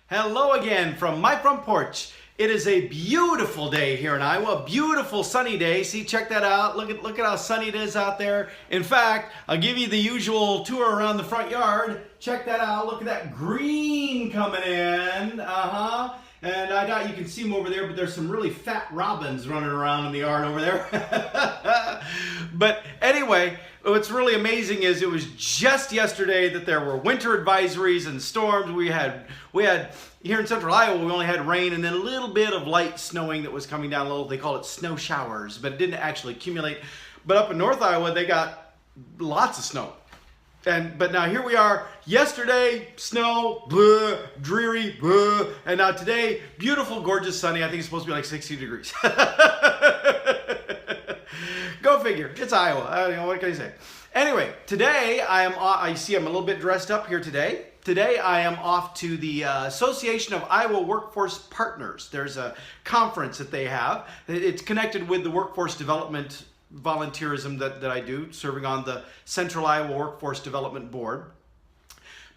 Hello again from my front porch. It is a beautiful day here in Iowa, a beautiful sunny day. See, check that out. Look at how sunny it is out there. In fact, I'll give you the usual tour around the front yard. Check that out. Look at that green coming in. And I doubt you can see them over there, but there's some really fat robins running around in the yard over there. But anyway, what's really amazing is it was just yesterday that there were winter advisories and storms. We had here in central Iowa, we only had rain and then a little bit of light snowing that was coming down a little. They call it snow showers, but it didn't actually accumulate. But up in North Iowa, they got lots of snow. But now here we are, yesterday, snow, blah, dreary, blah, and now today, beautiful, gorgeous, sunny. I think it's supposed to be like 60 degrees. Go figure, it's Iowa, what can I say? Anyway, today I see I'm a little bit dressed up here today. Today I am off to the Association of Iowa Workforce Partners. There's a conference that they have. It's connected with the workforce development volunteerism that I do, serving on the Central Iowa Workforce Development Board.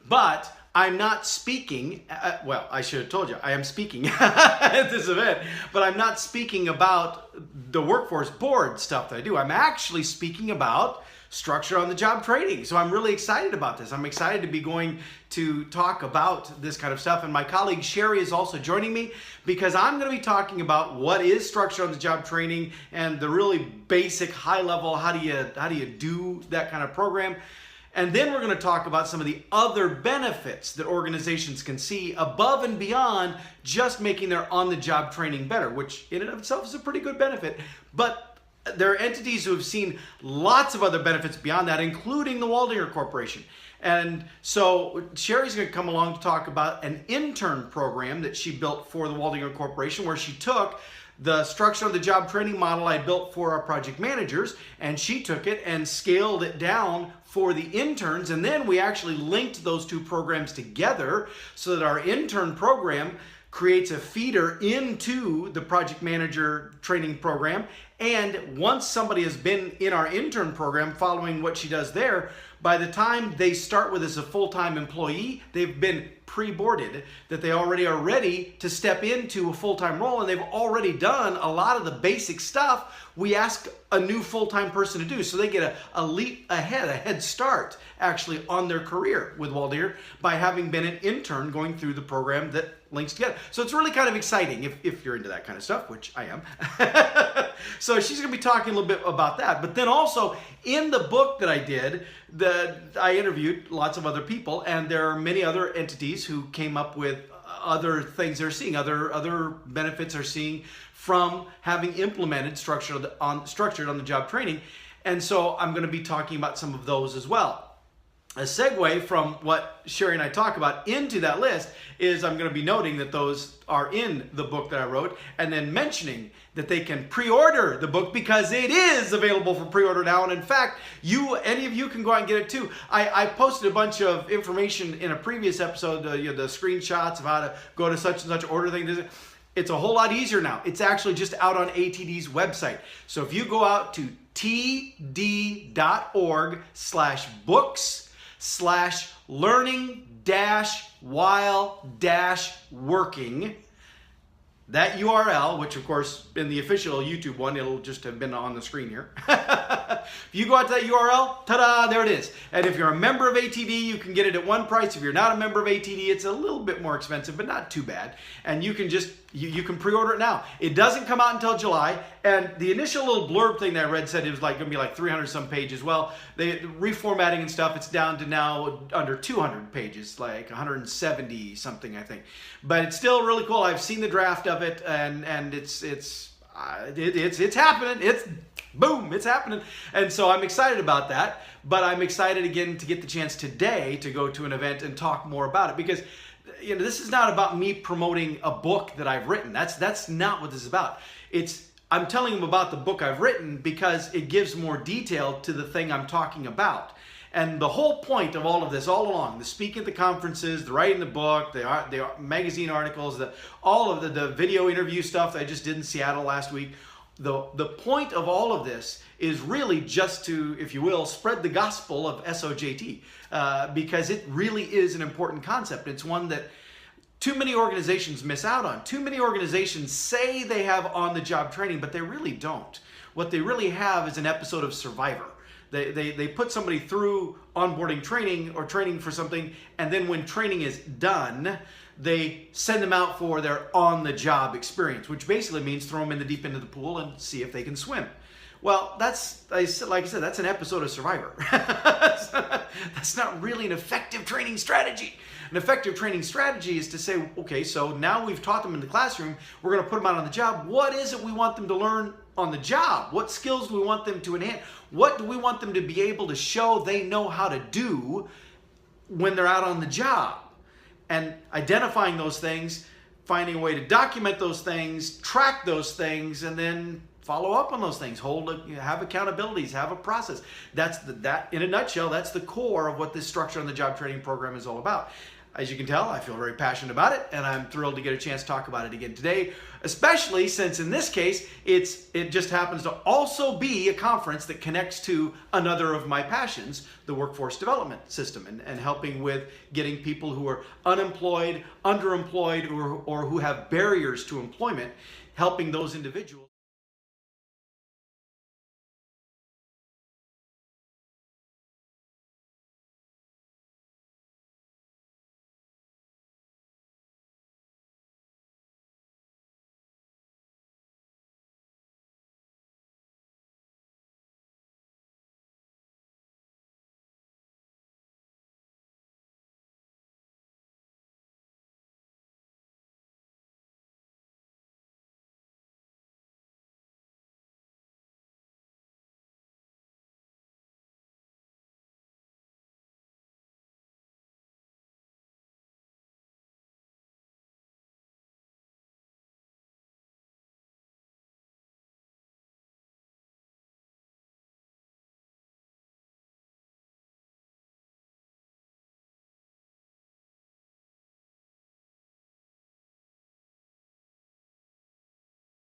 But I'm not speaking, well, I should have told you, I am speaking at this event, but I'm not speaking about the workforce board stuff that I do. I'm actually speaking about structure on the job training. So I'm really excited about this. I'm excited to be going to talk about this kind of stuff. And my colleague Cheri is also joining me because I'm going to be talking about what is structure on the job training and the really basic high level, how do you do that kind of program. And then we're going to talk about some of the other benefits that organizations can see above and beyond just making their on-the-job training better, which in and of itself is a pretty good benefit. But there are entities who have seen lots of other benefits beyond that, including the Waldinger Corporation. And so Cheri's going to come along to talk about an intern program that she built for the Waldinger Corporation, where she took the structure of the job training model I built for our project managers, and she took it and scaled it down for the interns. And then we actually linked those two programs together so that our intern program creates a feeder into the project manager training program. And once somebody has been in our intern program following what she does there, by the time they start with as a full-time employee, they've been pre-boarded, that they already are ready to step into a full-time role, and they've already done a lot of the basic stuff we ask a new full-time person to do. So they get a leap ahead, a head start actually on their career with Waldinger by having been an intern going through the program that links together. So it's really kind of exciting if you're into that kind of stuff, which I am. So she's going to be talking a little bit about that. But then also in the book that I did, I interviewed lots of other people, and there are many other entities who came up with other things they're seeing, other benefits they're seeing from having implemented structured on the job training. And so I'm going to be talking about some of those as well. A segue from what Cheri and I talk about into that list is I'm going to be noting that those are in the book that I wrote, and then mentioning that they can pre-order the book because it is available for pre-order now. And in fact, any of you can go out and get it too. I posted a bunch of information in a previous episode, the screenshots of how to go to such and such order thing. It's a whole lot easier now. It's actually just out on ATD's website. So if you go out to td.org/learning-while-working, that URL, which of course in the official YouTube one, it'll just have been on the screen here. If you go out to that URL, ta-da, there it is. And if you're a member of ATD, you can get it at one price. If you're not a member of ATD, it's a little bit more expensive, but not too bad. And you can just, you can pre-order it now. It doesn't come out until July. And the initial little blurb thing that I read said it was like going to be like 300 some pages. Well, the reformatting and stuff, it's down to now under 200 pages, like 170 something, I think. But it's still really cool. I've seen the draft of it, and it's happening. It's happening. And so I'm excited about that. But I'm excited again to get the chance today to go to an event and talk more about it, because this is not about me promoting a book that I've written. That's not what this is about. I'm telling them about the book I've written because it gives more detail to the thing I'm talking about. And the whole point of all of this all along, the speaking at the conferences, the writing the book, the magazine articles, all of the video interview stuff that I just did in Seattle last week, the point of all of this is really just to, if you will, spread the gospel of SOJT, because it really is an important concept. It's one that too many organizations miss out on. Too many organizations say they have on-the-job training, but they really don't. What they really have is an episode of Survivor. They put somebody through onboarding training or training for something, and then when training is done, they send them out for their on-the-job experience, which basically means throw them in the deep end of the pool and see if they can swim. Well, like I said, that's an episode of Survivor. That's not really an effective training strategy. An effective training strategy is to say, okay, so now we've taught them in the classroom, we're going to put them out on the job. What is it we want them to learn on the job? What skills do we want them to enhance? What do we want them to be able to show they know how to do when they're out on the job? And identifying those things, finding a way to document those things, track those things, and then follow up on those things. Have accountabilities, have a process. That in a nutshell, that's the core of what this structure on the job training program is all about. As you can tell, I feel very passionate about it, and I'm thrilled to get a chance to talk about it again today, especially since in this case, it just happens to also be a conference that connects to another of my passions, the workforce development system, and helping with getting people who are unemployed, underemployed, or who have barriers to employment, helping those individuals.